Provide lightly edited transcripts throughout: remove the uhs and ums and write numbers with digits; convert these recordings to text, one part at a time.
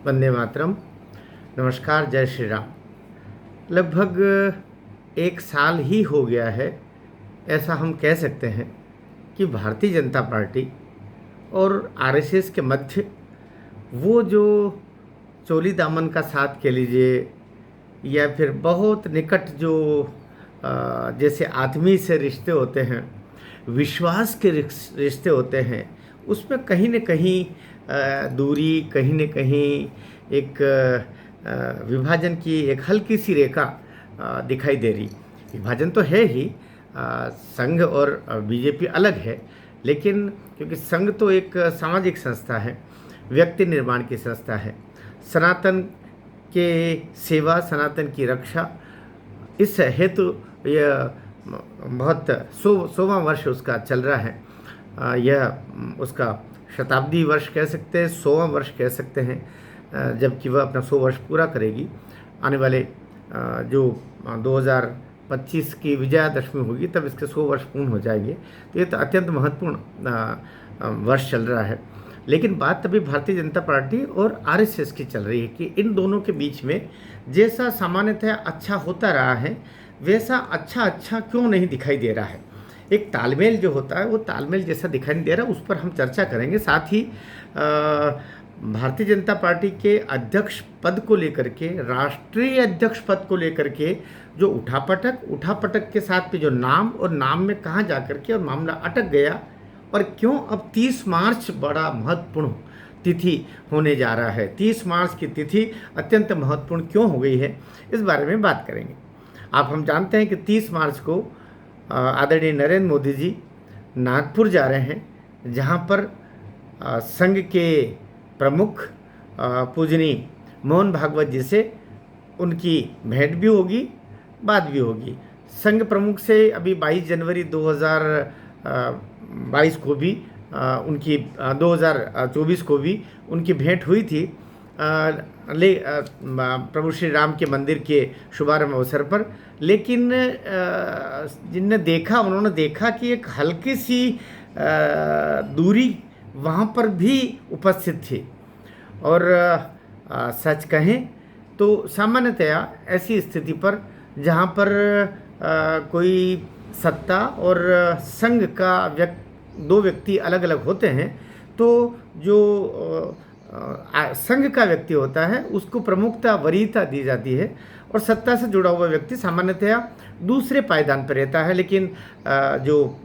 वंदे मातरम। नमस्कार, जय श्री राम। लगभग एक साल ही हो गया है, ऐसा हम कह सकते हैं कि भारतीय जनता पार्टी और आरएसएस के मध्य वो जो चोली दामन का साथ कह लीजिए या फिर बहुत निकट जो जैसे आदमी से रिश्ते होते हैं, विश्वास के रिश्ते होते हैं, उसमें कहीं न कहीं दूरी, कहीं न कहीं एक विभाजन की एक हल्की सी रेखा दिखाई दे रही। विभाजन तो है ही, संघ और बीजेपी अलग है, लेकिन क्योंकि संघ तो एक सामाजिक संस्था है, व्यक्ति निर्माण की संस्था है, सनातन के सेवा, सनातन की रक्षा, इस हेतु यह बहुत 100वां वर्ष उसका चल रहा है। यह उसका शताब्दी वर्ष कह सकते हैं, 100वां वर्ष कह सकते हैं, जबकि वह अपना 100 वर्ष पूरा करेगी। आने वाले जो 2025 की विजयादशमी होगी तब इसके 100 वर्ष पूर्ण हो जाएंगे। तो ये तो अत्यंत महत्वपूर्ण वर्ष चल रहा है। लेकिन बात तभी भारतीय जनता पार्टी और आरएसएस की चल रही है कि इन दोनों के बीच में जैसा सामान्यतः अच्छा होता रहा है, वैसा अच्छा क्यों नहीं दिखाई दे रहा है। एक तालमेल जो होता है वो तालमेल जैसा दिखाई नहीं दे रहा, उस पर हम चर्चा करेंगे। साथ ही भारतीय जनता पार्टी के अध्यक्ष पद को लेकर के, राष्ट्रीय अध्यक्ष पद को लेकर के जो उठापटक के साथ में जो नाम और नाम में कहाँ जा कर के और मामला अटक गया, और क्यों अब 30 मार्च बड़ा महत्वपूर्ण तिथि होने जा रहा है। 30 मार्च की तिथि अत्यंत महत्वपूर्ण क्यों हो गई है, इस बारे में बात करेंगे। हम जानते हैं कि 30 मार्च को आदरणीय नरेंद्र मोदी जी नागपुर जा रहे हैं, जहां पर संघ के प्रमुख पूजनीय मोहन भागवत जी से उनकी भेंट भी होगी, बात भी होगी। संघ प्रमुख से अभी 22 जनवरी 2022 को भी उनकी 2024 को भी उनकी भेंट हुई थी, प्रभु श्री राम के मंदिर के शुभारंभ अवसर पर। लेकिन जिनने देखा, उन्होंने देखा कि एक हल्की सी दूरी वहाँ पर भी उपस्थित थी। और सच कहें तो सामान्यतया ऐसी स्थिति पर जहाँ पर कोई सत्ता और संघ का दो व्यक्ति अलग अलग होते हैं, तो जो संघ का व्यक्ति होता है उसको प्रमुखता, वरीयता दी जाती है, और सत्ता से जुड़ा हुआ व्यक्ति सामान्यतया दूसरे पायदान पर रहता है। लेकिन जो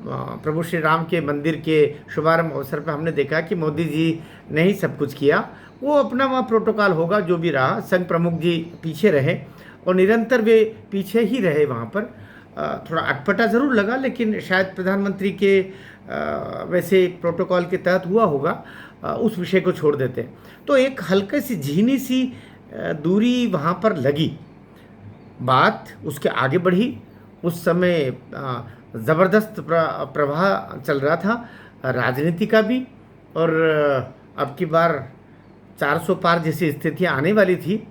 प्रभु श्री राम के मंदिर के शुभारंभ अवसर पर हमने देखा कि मोदी जी ने ही सब कुछ किया। वो अपना वहाँ प्रोटोकॉल होगा जो भी रहा, संघ प्रमुख जी पीछे रहे और निरंतर वे पीछे ही रहे। वहाँ पर थोड़ा अटपटा ज़रूर लगा, लेकिन शायद प्रधानमंत्री के वैसे प्रोटोकॉल के तहत हुआ होगा, उस विषय को छोड़ देते हैं। तो एक हल्की सी झीनी सी दूरी वहाँ पर लगी। बात उसके आगे बढ़ी। उस समय ज़बरदस्त प्रवाह चल रहा था राजनीति का भी, और अब की बार 400 पार जैसी स्थितियाँ आने वाली थी।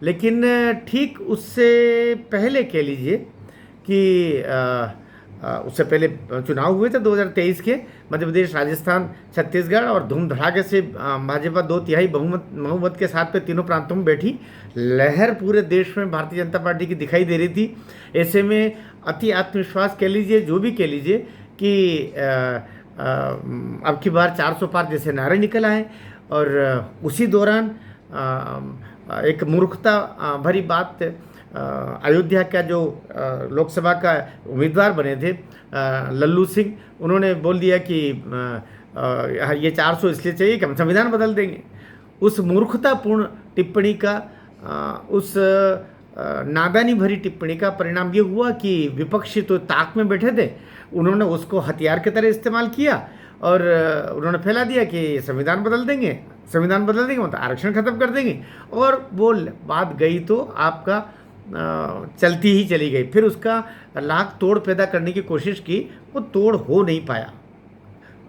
लेकिन ठीक उससे पहले कह लीजिए कि उससे पहले चुनाव हुए थे 2023 के, मध्य प्रदेश, राजस्थान, छत्तीसगढ़, और धूम धड़ाके से भाजपा 2/3 बहुमत के साथ पे तीनों प्रांतों में बैठी। लहर पूरे देश में भारतीय जनता पार्टी की दिखाई दे रही थी। ऐसे में अति आत्मविश्वास कह लीजिए, जो भी कह लीजिए, कि अब की बार 400 पार जैसे नारे निकल आए। और उसी दौरान एक मूर्खता भरी बात, अयोध्या का जो लोकसभा का उम्मीदवार बने थे लल्लू सिंह, उन्होंने बोल दिया कि ये 400 इसलिए चाहिए कि हम संविधान बदल देंगे। उस मूर्खतापूर्ण टिप्पणी का, उस नादानी भरी टिप्पणी का परिणाम ये हुआ कि विपक्षी तो ताक में बैठे थे, उन्होंने उसको हथियार की तरह इस्तेमाल किया और उन्होंने फैला दिया कि संविधान बदल देंगे मतलब आरक्षण खत्म कर देंगे। और वो बात गई तो आपका चलती ही चली गई। फिर उसका लाख तोड़ पैदा करने की कोशिश की, वो तोड़ हो नहीं पाया।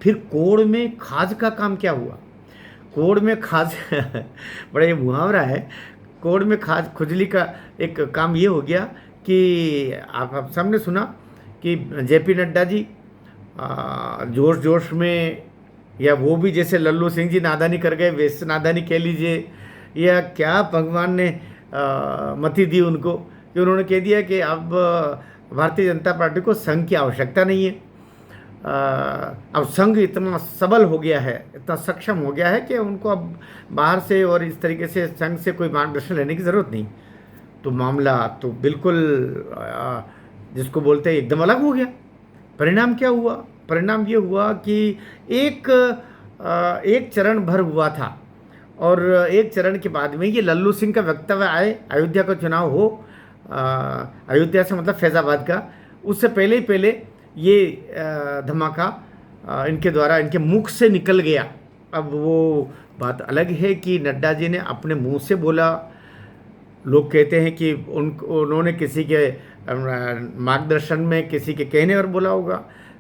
फिर कोड़ में खाज का काम क्या हुआ? कोड़ में खाज बड़ा ये मुहावरा है, कोड़ में खाज खुजली का एक काम ये हो गया कि आप सबने सुना कि जेपी नड्डा जी जोश जोश में, या वो भी जैसे लल्लू सिंह जी नादानी कर गए वैसे नादानी कह लीजिए, या क्या भगवान ने मति दी उनको कि उन्होंने कह दिया कि अब भारतीय जनता पार्टी को संघ की आवश्यकता नहीं है। अब संघ इतना सबल हो गया है, इतना सक्षम हो गया है कि उनको अब बाहर से और इस तरीके से संघ से कोई मार्गदर्शन लेने की ज़रूरत नहीं। तो मामला तो बिल्कुल जिसको बोलते हैं एकदम अलग हो गया। परिणाम क्या हुआ? परिणाम ये हुआ कि एक चरण भर हुआ था और एक चरण के बाद में ये लल्लू सिंह का वक्तव्य आए, अयोध्या का चुनाव हो, अयोध्या से मतलब फैज़ाबाद का, उससे पहले ये धमाका इनके द्वारा इनके मुख से निकल गया। अब वो बात अलग है कि नड्डा जी ने अपने मुंह से बोला। लोग कहते हैं कि उन्होंने किसी के मार्गदर्शन में, किसी के कहने और बोला होगा।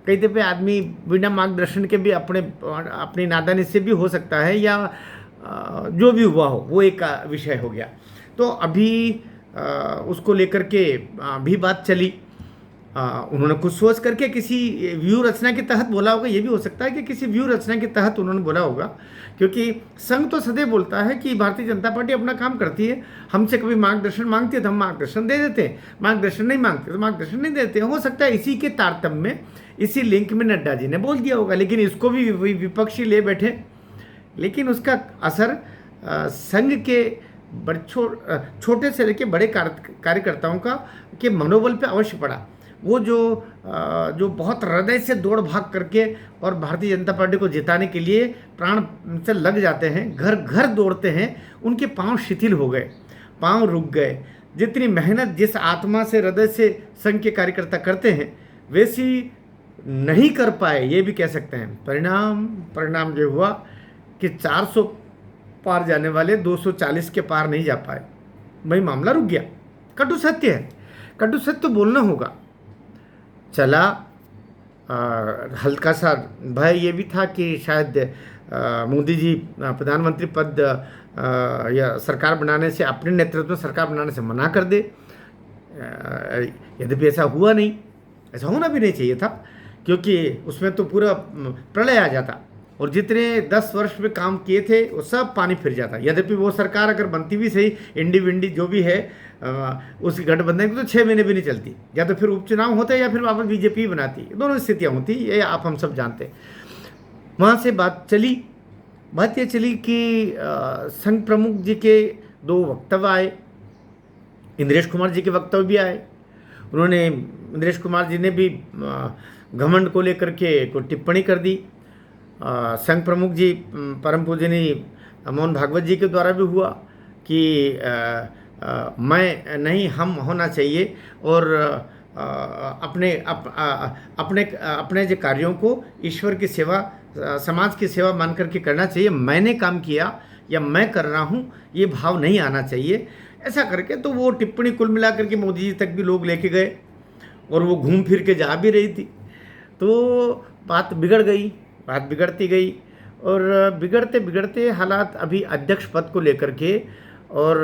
कई दफ़े आदमी बिना मार्गदर्शन के भी अपनी नादानी से भी हो सकता है, या जो भी हुआ हो वो एक विषय हो गया। तो अभी उसको लेकर के भी बात चली। उन्होंने कुछ सोच करके किसी व्यू रचना के तहत बोला होगा। ये भी हो सकता है कि किसी व्यू रचना के तहत उन्होंने बोला होगा, क्योंकि संघ तो सदैव बोलता है कि भारतीय जनता पार्टी अपना काम करती है। हमसे कभी मार्गदर्शन मांगती है तो हम मार्गदर्शन दे देते हैं, मार्गदर्शन नहीं मांगते तो मार्गदर्शन नहीं देते हैं। हो सकता है इसी के तारतम्य में, इसी लिंक में नड्डा जी ने बोल दिया होगा, लेकिन इसको भी विपक्षी ले बैठे। लेकिन उसका असर संघ के छोटे से लेकर बड़े कार्यकर्ताओं के मनोबल पे अवश्य पड़ा। वो जो बहुत हृदय से दौड़ भाग करके और भारतीय जनता पार्टी को जिताने के लिए प्राण से लग जाते हैं, घर घर दौड़ते हैं, उनके पांव शिथिल हो गए, पांव रुक गए। जितनी मेहनत जिस आत्मा से, हृदय से संघ के कार्यकर्ता करते हैं, वैसी नहीं कर पाए, ये भी कह सकते हैं। परिणाम ये हुआ कि 400 पार जाने वाले 240 के पार नहीं जा पाए। वही मामला रुक गया। कटु सत्य है, कटु सत्य तो बोलना होगा। चला हल्का सा भय ये भी था कि शायद मोदी जी प्रधानमंत्री पद या सरकार बनाने से, अपने नेतृत्व में सरकार बनाने से मना कर दे। यद्यपि ऐसा हुआ नहीं, ऐसा होना भी नहीं चाहिए था, क्योंकि उसमें तो पूरा प्रलय आ जाता और जितने 10 वर्ष में काम किए थे वो सब पानी फिर जाता। यद्यपि वो सरकार अगर बनती भी सही, इंडी विंडी जो भी है, उसकी गठबंधन की तो 6 महीने भी नहीं चलती, या तो फिर उपचुनाव होते या फिर वापस बीजेपी बनाती। दोनों स्थितियाँ होती, ये आप हम सब जानते। वहाँ से बात ये चली कि संघ प्रमुख जी के 2 वक्तव्य आए, इंद्रेश कुमार जी के वक्तव्य भी आए। उन्होंने, इंद्रेश कुमार जी ने भी घमंड को लेकर के कोई टिप्पणी कर दी। संघ प्रमुख जी परम पूजनीय मोहन भागवत जी के द्वारा भी हुआ कि मैं नहीं, हम होना चाहिए और अपने जो कार्यों को ईश्वर की सेवा, समाज की सेवा मान करके करना चाहिए। मैंने काम किया या मैं कर रहा हूँ, ये भाव नहीं आना चाहिए। ऐसा करके तो वो टिप्पणी कुल मिला करके मोदी जी तक भी लोग लेके गए और वो घूम फिर के जा भी रही थी। तो बात बिगड़ गई, बात बिगड़ती गई और बिगड़ते बिगड़ते हालात अभी अध्यक्ष पद को लेकर के, और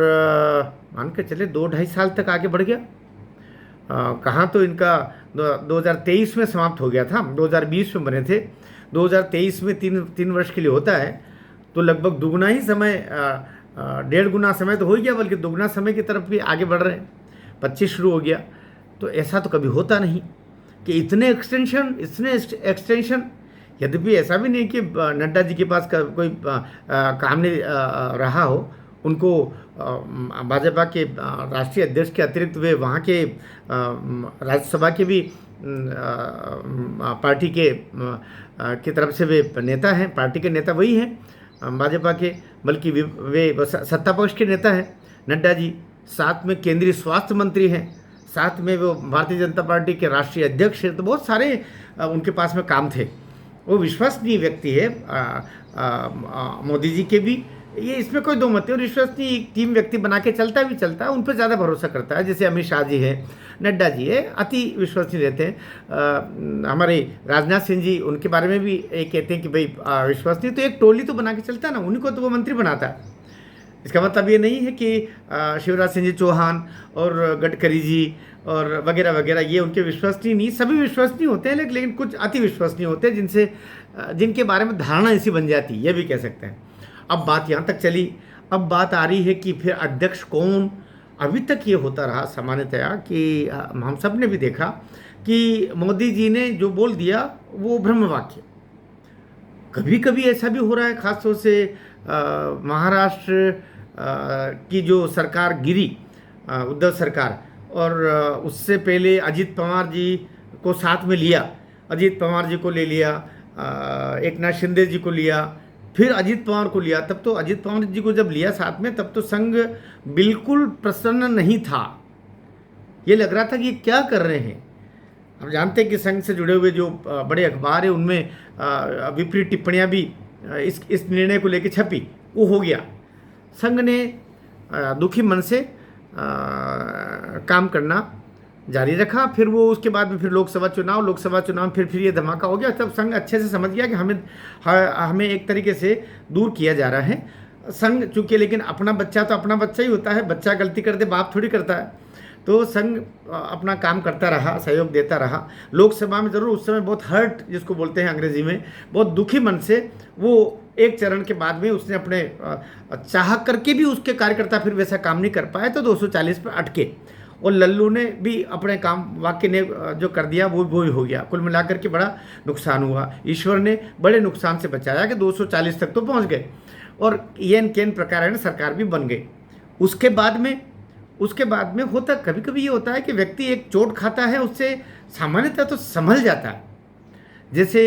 मान के चले 2-2.5 साल तक आगे बढ़ गया। कहाँ तो इनका 2023 में समाप्त हो गया था, 2020 में बने थे, 2023 में 3 वर्ष के लिए होता है, तो लगभग दुगना ही समय, 1.5 गुना समय तो हो गया, बल्कि दुगना समय की तरफ भी आगे बढ़ रहे हैं। 25 शुरू हो गया। तो ऐसा तो कभी होता नहीं कि इतने एक्सटेंशन। यद्यपि ऐसा भी नहीं कि नड्डा जी के पास कोई काम नहीं रहा हो। उनको भाजपा के राष्ट्रीय अध्यक्ष के अतिरिक्त वे वहाँ के राज्यसभा के भी पार्टी के की तरफ से वे नेता हैं, पार्टी के नेता वही हैं भाजपा के, बल्कि वे सत्ता पक्ष के नेता हैं नड्डा जी। साथ में केंद्रीय स्वास्थ्य मंत्री हैं, साथ में वो भारतीय जनता पार्टी के राष्ट्रीय अध्यक्ष हैं। तो बहुत सारे उनके पास में काम थे। वो विश्वसनीय व्यक्ति है मोदी जी के भी, ये इसमें कोई दो मत है। और विश्वसनीय एक टीम व्यक्ति बना के चलता भी चलता है, उन पर ज़्यादा भरोसा करता है। जैसे अमित शाह जी है, नड्डा जी है, अति विश्वसनीय रहते हैं। हमारे राजनाथ सिंह जी, उनके बारे में भी कहते हैं कि भाई विश्वसनीय। तो एक टोली तो बना के चलता है ना, उन्हीं को तो वो मंत्री बनाता है। इसका मतलब ये नहीं है कि शिवराज सिंह जी चौहान और गडकरी जी और वगैरह वगैरह ये उनके विश्वसनीय नहीं, सभी विश्वसनीय होते हैं, लेकिन कुछ अति विश्वसनीय होते हैं जिनके बारे में धारणा ऐसी बन जाती है, ये भी कह सकते हैं। अब बात यहाँ तक चली। अब बात आ रही है कि फिर अध्यक्ष कौन। अभी तक ये होता रहा सामान्यतया कि हम सब ने भी देखा कि मोदी जी ने जो बोल दिया वो ब्रह्म वाक्य। कभी कभी ऐसा भी हो रहा है, खासतौर से महाराष्ट्र की जो सरकार गिरी, उद्धव सरकार, और उससे पहले अजीत पवार जी को साथ में लिया, अजीत पवार जी को ले लिया, एक नाथ शिंदे जी को लिया, फिर अजीत पवार को लिया। तब तो अजीत पवार जी को जब लिया साथ में, तब तो संघ बिल्कुल प्रसन्न नहीं था। ये लग रहा था कि ये क्या कर रहे हैं। हम जानते हैं कि संघ से जुड़े हुए जो बड़े अखबार हैं उनमें विपरीत टिप्पणियां भी इस निर्णय को लेकर छपी। वो हो गया। संघ ने दुखी मन से काम करना जारी रखा। फिर वो उसके बाद में फिर लोकसभा चुनाव फिर ये धमाका हो गया। तब संघ अच्छे से समझ गया कि हमें एक तरीके से दूर किया जा रहा है। संघ चूंकि, लेकिन अपना बच्चा तो अपना बच्चा ही होता है, बच्चा गलती करते बाप थोड़ी करता है। तो संघ अपना काम करता रहा, सहयोग देता रहा। लोकसभा में ज़रूर उस समय बहुत हर्ट, जिसको बोलते हैं अंग्रेजी में, बहुत दुखी मन से वो एक चरण के बाद में उसने अपने चाह करके भी उसके कार्यकर्ता फिर वैसा काम नहीं कर पाए, तो 240 पर अटके। और लल्लू ने भी अपने काम वाक्य ने जो कर दिया वो ही हो गया। कुल मिलाकर के बड़ा नुकसान हुआ। ईश्वर ने बड़े नुकसान से बचाया कि 240 तक तो पहुंच गए और येन केन प्रकार सरकार भी बन गई। उसके बाद में होता, कभी कभी ये होता है कि व्यक्ति एक चोट खाता है, उससे सामान्यतः तो संभल जाता है। जैसे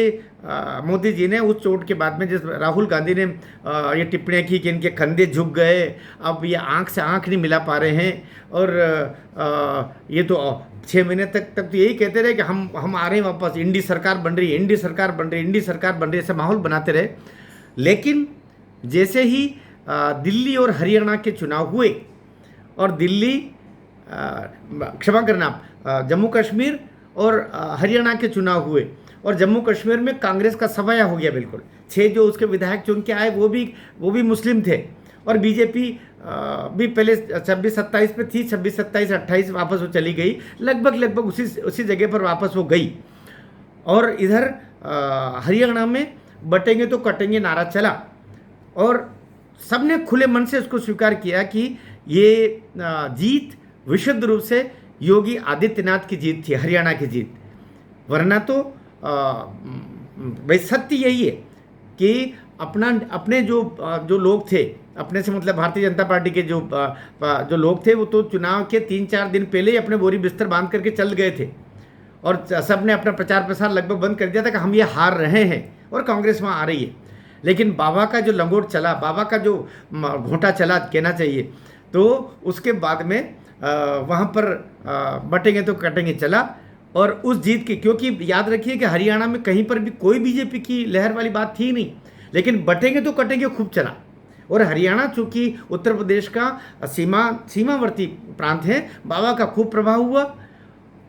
मोदी जी ने उस चोट के बाद में, जिस राहुल गांधी ने ये टिप्पणियाँ की कि इनके कंधे झुक गए, अब ये आंख से आंख नहीं मिला पा रहे हैं, और ये तो 6 महीने तक तो यही कहते रहे कि हम आ रहे हैं वापस, इंडी सरकार बन रही है, इंडी सरकार बन रही है, इंडी सरकार बन रही है, ऐसा माहौल बनाते रहे। लेकिन जैसे ही दिल्ली और हरियाणा के चुनाव हुए, और दिल्ली, क्षमा करना, जम्मू कश्मीर और हरियाणा के चुनाव हुए, और जम्मू कश्मीर में कांग्रेस का सफाया हो गया बिल्कुल। 6 जो उसके विधायक चुन के आए वो भी मुस्लिम थे, और बीजेपी भी पहले 26-27 पे थी, 26-27-28 वापस वो चली गई, लगभग उसी जगह पर वापस वो गई। और इधर हरियाणा में बटेंगे तो कटेंगे नारा चला, और सबने खुले मन से उसको स्वीकार किया कि ये जीत विशुद्ध रूप से योगी आदित्यनाथ की जीत थी, हरियाणा की जीत। वरना तो भाई सत्य यही है कि अपने जो लोग थे, अपने से मतलब भारतीय जनता पार्टी के जो लोग थे, वो तो चुनाव के 3-4 दिन पहले ही अपने बोरी बिस्तर बांध करके चल गए थे, और सब ने अपना प्रचार प्रसार लगभग बंद कर दिया था कि हम ये हार रहे हैं और कांग्रेस वहाँ आ रही है। लेकिन बाबा का जो लंगोट चला, बाबा का जो घोंटा चला कहना चाहिए, तो उसके बाद में वहाँ पर बटेंगे तो कटेंगे चला। और उस जीत की, क्योंकि याद रखिए कि हरियाणा में कहीं पर भी कोई बीजेपी की लहर वाली बात थी नहीं, लेकिन बटेंगे तो कटेंगे खूब चला। और हरियाणा चूंकि उत्तर प्रदेश का सीमावर्ती प्रांत है, बाबा का खूब प्रभाव हुआ।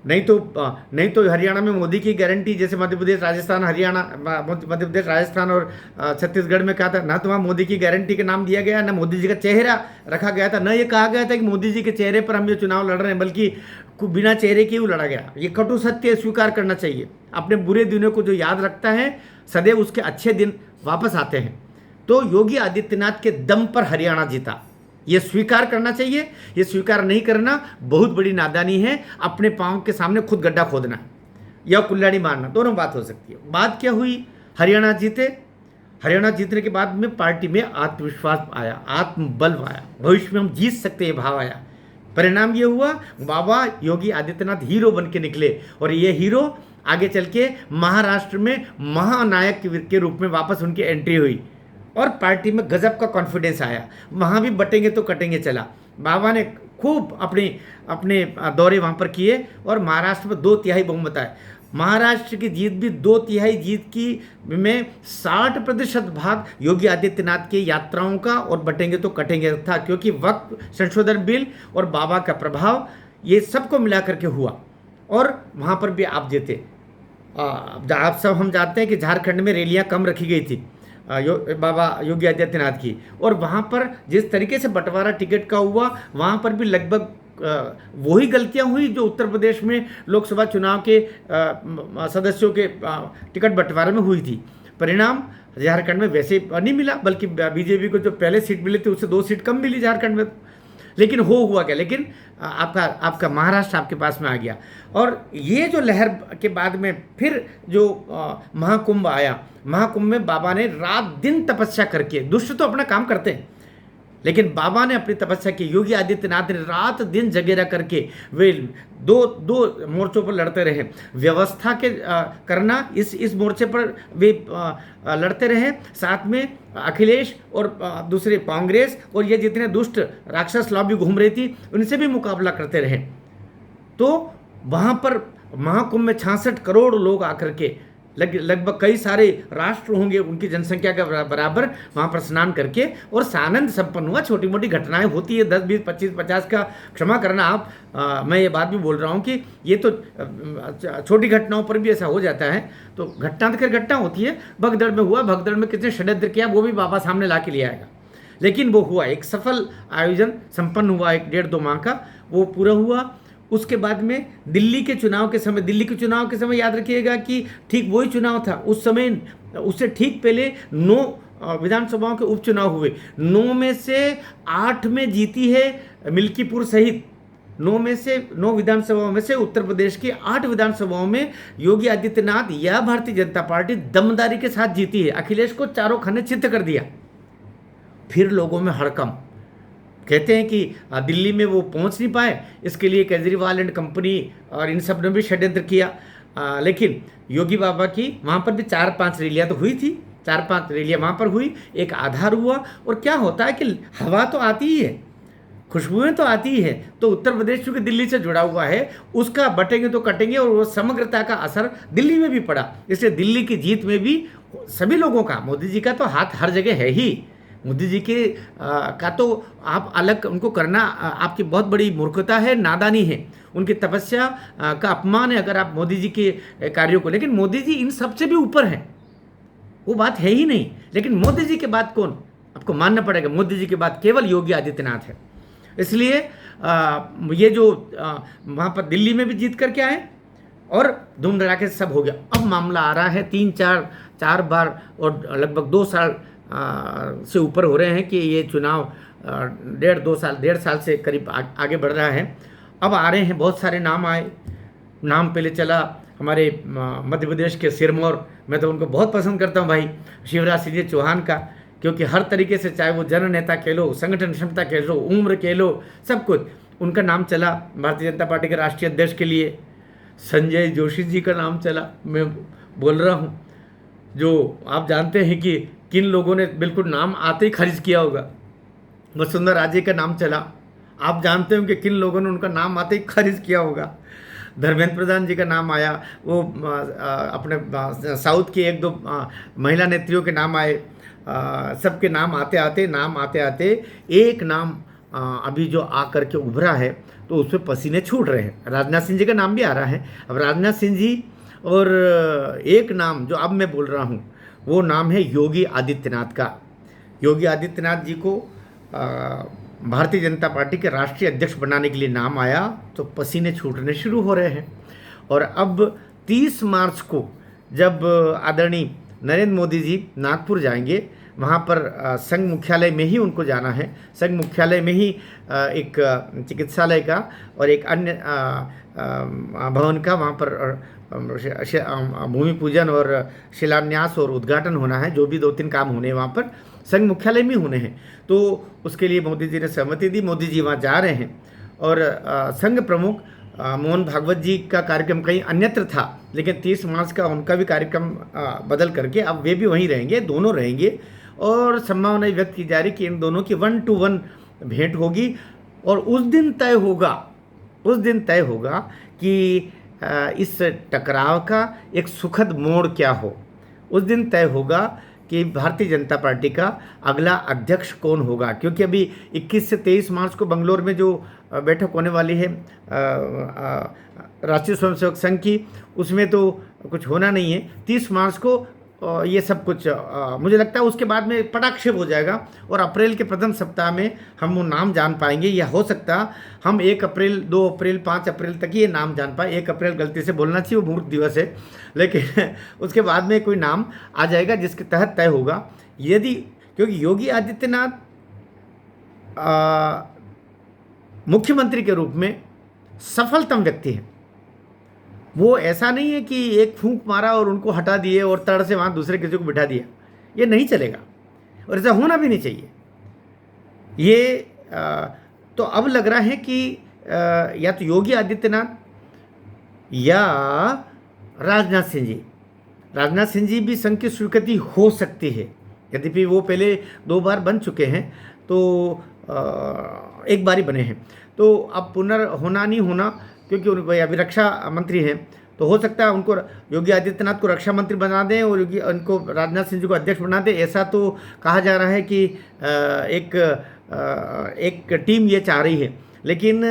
नहीं तो हरियाणा में मोदी की गारंटी, जैसे मध्य प्रदेश राजस्थान और छत्तीसगढ़ में कहा था ना, तो वहाँ मोदी की गारंटी के नाम दिया गया, ना मोदी जी का चेहरा रखा गया था, न ये कहा गया था कि मोदी जी के चेहरे पर हम ये चुनाव लड़ रहे हैं, बल्कि बिना चेहरे के ही लड़ा गया। ये कटु सत्य स्वीकार करना चाहिए। अपने बुरे दिनों को जो याद रखता है, सदैव उसके अच्छे दिन वापस आते हैं। तो योगी आदित्यनाथ के दम पर हरियाणा जीता, ये स्वीकार करना चाहिए। ये स्वीकार नहीं करना बहुत बड़ी नादानी है, अपने पाँव के सामने खुद गड्ढा खोदना या कुल्हाड़ी मारना, दोनों बात हो सकती है। बात क्या हुई, हरियाणा जीते। हरियाणा जीतने के बाद में पार्टी में आत्मविश्वास आया, आत्मबल आया, भविष्य में हम जीत सकते हैं भाव आया। परिणाम ये हुआ, बाबा योगी आदित्यनाथ हीरो बन के निकले, और ये हीरो आगे चल के महाराष्ट्र में महानायक के रूप में वापस उनकी एंट्री हुई, और पार्टी में गजब का कॉन्फिडेंस आया। वहाँ भी बटेंगे तो कटेंगे चला। बाबा ने खूब अपने दौरे वहाँ पर किए, और महाराष्ट्र में 2/3 बहुमत आए। महाराष्ट्र की जीत भी 2/3 जीत की में 60% भाग योगी आदित्यनाथ की यात्राओं का और बटेंगे तो कटेंगे था, क्योंकि वक्त संशोधन बिल और बाबा का प्रभाव ये सबको मिला करके हुआ। और वहाँ पर भी आप जीते। आप सब हम जानते हैं कि झारखंड में रैलियाँ कम रखी गई थी बाबा योगी आदित्यनाथ की, और वहाँ पर जिस तरीके से बंटवारा टिकट का हुआ, वहाँ पर भी लगभग वही गलतियाँ हुई जो उत्तर प्रदेश में लोकसभा चुनाव के सदस्यों के टिकट बंटवारे में हुई थी। परिणाम झारखंड में वैसे नहीं मिला, बल्कि बीजेपी को जो पहले सीट मिली थी उससे 2 सीट कम मिली झारखंड में। लेकिन हुआ क्या, लेकिन आपका महाराष्ट्र आपके पास में आ गया। और ये जो लहर के बाद में फिर जो महाकुंभ आया, महाकुंभ में बाबा ने रात दिन तपस्या करके, दुष्ट तो अपना काम करते हैं लेकिन बाबा ने अपनी तपस्या की, योगी आदित्यनाथ ने रात दिन जगेरा करके वे दो मोर्चों पर लड़ते रहे। व्यवस्था के करना इस मोर्चे पर वे लड़ते रहे, साथ में अखिलेश और दूसरे कांग्रेस और ये जितने दुष्ट राक्षस लॉबी घूम रही थी उनसे भी मुकाबला करते रहे। तो वहाँ पर महाकुंभ में 66 करोड़ लोग आकर के लगभग कई सारे राष्ट्र होंगे उनकी जनसंख्या के बराबर वहाँ पर स्नान करके और सानंद संपन्न हुआ। छोटी मोटी घटनाएं होती है 10, 20, 25, 50 का क्षमा करना आप, मैं ये बात भी बोल रहा हूँ कि ये तो छोटी घटनाओं पर भी ऐसा हो जाता है। तो घटना तो खैर घटना होती है। भगदड़ में हुआ, भगदड़ में कितने षड्यंत्र किया वो भी बाबा सामने ला के ले आएगा, लेकिन वो हुआ, एक सफल आयोजन संपन्न हुआ, 1-1.5-2 माह का वो पूरा हुआ। उसके बाद में दिल्ली के चुनाव के समय याद रखिएगा कि ठीक वही चुनाव था उस समय, उससे ठीक पहले 9 विधानसभाओं के उपचुनाव हुए। 9 में से 8 में जीती है मिल्कीपुर सहित 9 विधानसभाओं में से उत्तर प्रदेश की 8 विधानसभाओं में योगी आदित्यनाथ या भारतीय जनता पार्टी दमदारी के साथ जीती है। अखिलेश को चारों खाने चित्त कर दिया। फिर लोगों में हड़कंप, कहते हैं कि दिल्ली में वो पहुंच नहीं पाए, इसके लिए केजरीवाल एंड कंपनी और इन सब ने भी षड्यंत्र किया। लेकिन योगी बाबा की वहाँ पर भी 4-5 रैलियाँ तो हुई थी, 4-5 रैलियाँ वहाँ पर हुई, एक आधार हुआ। और क्या होता है कि हवा तो आती ही है, खुशबुएं तो आती ही है। तो उत्तर प्रदेश चूँकि दिल्ली से जुड़ा हुआ है, उसका बटेंगे तो कटेंगे और वो समग्रता का असर दिल्ली में भी पड़ा। इसलिए दिल्ली की जीत में भी सभी लोगों का, मोदी जी का तो हाथ हर जगह है ही। मोदी जी के का तो आप अलग उनको करना आपकी बहुत बड़ी मूर्खता है, नादानी है, उनकी तपस्या का अपमान है अगर आप मोदी जी के कार्यों को। लेकिन मोदी जी इन सबसे भी ऊपर हैं, वो बात है ही नहीं। लेकिन मोदी जी के बाद कौन, आपको मानना पड़ेगा, मोदी जी के बाद केवल योगी आदित्यनाथ है। इसलिए ये जो वहाँ पर दिल्ली में भी जीत करके आए और धूम धड़ाके से सब हो गया। अब मामला आ रहा है 3-4 बार और लगभग 2 साल से ऊपर हो रहे हैं कि ये चुनाव 1.5 साल से करीब आगे बढ़ रहा है। अब आ रहे हैं बहुत सारे नाम आए। नाम पहले चला हमारे मध्य प्रदेश के सिरमौर, मैं तो उनको बहुत पसंद करता हूँ भाई, शिवराज सिंह चौहान का, क्योंकि हर तरीके से, चाहे वो जन नेता कह लो, संगठन क्षमता कह लो, उम्र कह लो, सब कुछ उनका नाम चला। भारतीय जनता पार्टी के राष्ट्रीय अध्यक्ष के लिए संजय जोशी जी का नाम चला, मैं बोल रहा हूँ, जो आप जानते हैं कि किन लोगों ने बिल्कुल नाम आते ही खारिज किया होगा। वसुंधरा राजे का नाम चला, आप जानते हो कि किन लोगों ने उनका नाम आते ही खारिज किया होगा। धर्मेंद्र प्रधान जी का नाम आया, वो अपने साउथ की 1-2 महिला नेत्रियों के नाम आए। सबके नाम आते आते एक नाम अभी जो आकर के उभरा है तो उस पर पसीने छूट रहे हैं। राजनाथ सिंह जी का नाम भी आ रहा है। अब राजनाथ सिंह जी और एक नाम जो अब मैं बोल रहा हूँ वो नाम है योगी आदित्यनाथ का। योगी आदित्यनाथ जी को भारतीय जनता पार्टी के राष्ट्रीय अध्यक्ष बनाने के लिए नाम आया तो पसीने छूटने शुरू हो रहे हैं। और अब 30 मार्च को जब आदरणीय नरेंद्र मोदी जी नागपुर जाएंगे, वहाँ पर संघ मुख्यालय में ही उनको जाना है। संघ मुख्यालय में ही एक चिकित्सालय का और एक अन्य भवन का वहाँ पर भूमि पूजन और शिलान्यास और उद्घाटन होना है। जो भी 2-3 काम होने हैं वहाँ पर संघ मुख्यालय में होने हैं, तो उसके लिए मोदी जी ने सहमति दी। मोदी जी वहाँ जा रहे हैं। और संघ प्रमुख मोहन भागवत जी का कार्यक्रम कहीं अन्यत्र था, लेकिन 30 मार्च का उनका भी कार्यक्रम बदल करके अब वे भी वहीं रहेंगे, दोनों रहेंगे। और संभावना व्यक्त की जा रही कि इन दोनों की 1-to-1 भेंट होगी। और उस दिन तय होगा कि इस टकराव का एक सुखद मोड़ क्या हो। उस दिन तय होगा कि भारतीय जनता पार्टी का अगला अध्यक्ष कौन होगा, क्योंकि अभी 21 से 23 मार्च को बंगलोर में जो बैठक होने वाली है राष्ट्रीय स्वयंसेवक संघ की, उसमें तो कुछ होना नहीं है। 30 मार्च को ये सब कुछ मुझे लगता है उसके बाद में पटाक्षेप हो जाएगा और अप्रैल के प्रथम सप्ताह में हम वो नाम जान पाएंगे। या हो सकता हम 1 अप्रैल, 2 अप्रैल, 5 अप्रैल तक ये नाम जान पाए। 1 अप्रैल गलती से बोलना चाहिए, वो मूर्ख दिवस है, लेकिन उसके बाद में कोई नाम आ जाएगा जिसके तहत तय होगा। यदि, क्योंकि योगी आदित्यनाथ मुख्यमंत्री के रूप में सफलतम व्यक्ति हैं। वो ऐसा नहीं है कि एक फूंक मारा और उनको हटा दिए और तड़ से वहाँ दूसरे किसी को बिठा दिया, ये नहीं चलेगा और ऐसा होना भी नहीं चाहिए। ये तो अब लग रहा है कि या तो योगी आदित्यनाथ या राजनाथ सिंह जी भी संघ की स्वीकृति हो सकती है। यद्यपि वो पहले 2 बार बन चुके हैं, तो एक बार ही बने हैं, तो अब होना नहीं होना, क्योंकि उनको अभी रक्षा मंत्री हैं, तो हो सकता है उनको योगी आदित्यनाथ को रक्षा मंत्री बना दें और उनको राजनाथ सिंह जी को अध्यक्ष बना दें। ऐसा तो कहा जा रहा है कि एक टीम ये चाह रही है, लेकिन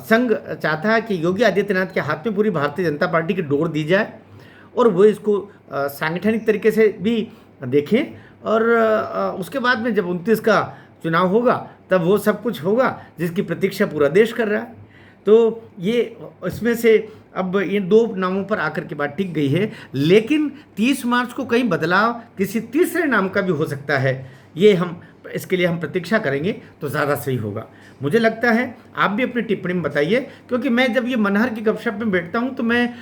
संघ चाहता है कि योगी आदित्यनाथ के हाथ में पूरी भारतीय जनता पार्टी की डोर दी जाए और वो इसको सांगठनिक तरीके से भी देखें, और उसके बाद में जब 29 का चुनाव होगा तब वो सब कुछ होगा जिसकी प्रतीक्षा पूरा देश कर रहा है। तो ये इसमें से अब ये 2 नामों पर आकर के बात टिक गई है, लेकिन 30 मार्च को कहीं बदलाव किसी तीसरे नाम का भी हो सकता है। ये इसके लिए हम प्रतीक्षा करेंगे तो ज़्यादा सही होगा। मुझे लगता है आप भी अपनी टिप्पणी में बताइए, क्योंकि मैं जब ये मनहर की गपशप में बैठता हूँ तो मैं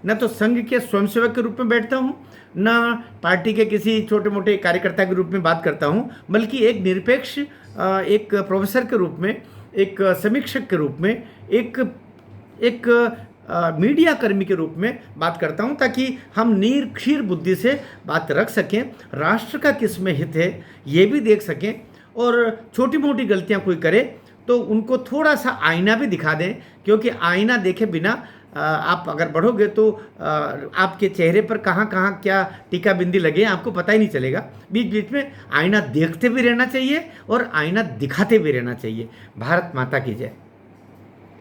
न तो संघ के स्वयंसेवक के रूप में बैठता हूँ, न पार्टी के किसी छोटे मोटे कार्यकर्ता के रूप में बात करता हूँ, बल्कि एक निरपेक्ष, एक प्रोफेसर के रूप में, एक समीक्षक के रूप में, एक मीडिया कर्मी के रूप में बात करता हूं, ताकि हम निरक्षीर बुद्धि से बात रख सकें, राष्ट्र का किस में हित है ये भी देख सकें, और छोटी मोटी गलतियां कोई करे तो उनको थोड़ा सा आईना भी दिखा दें, क्योंकि आईना देखे बिना आप अगर बढ़ोगे तो आपके चेहरे पर कहाँ कहाँ क्या टीका बिंदी लगे आपको पता ही नहीं चलेगा। बीच बीच में आईना देखते भी रहना चाहिए और आईना दिखाते भी रहना चाहिए। भारत माता की जय।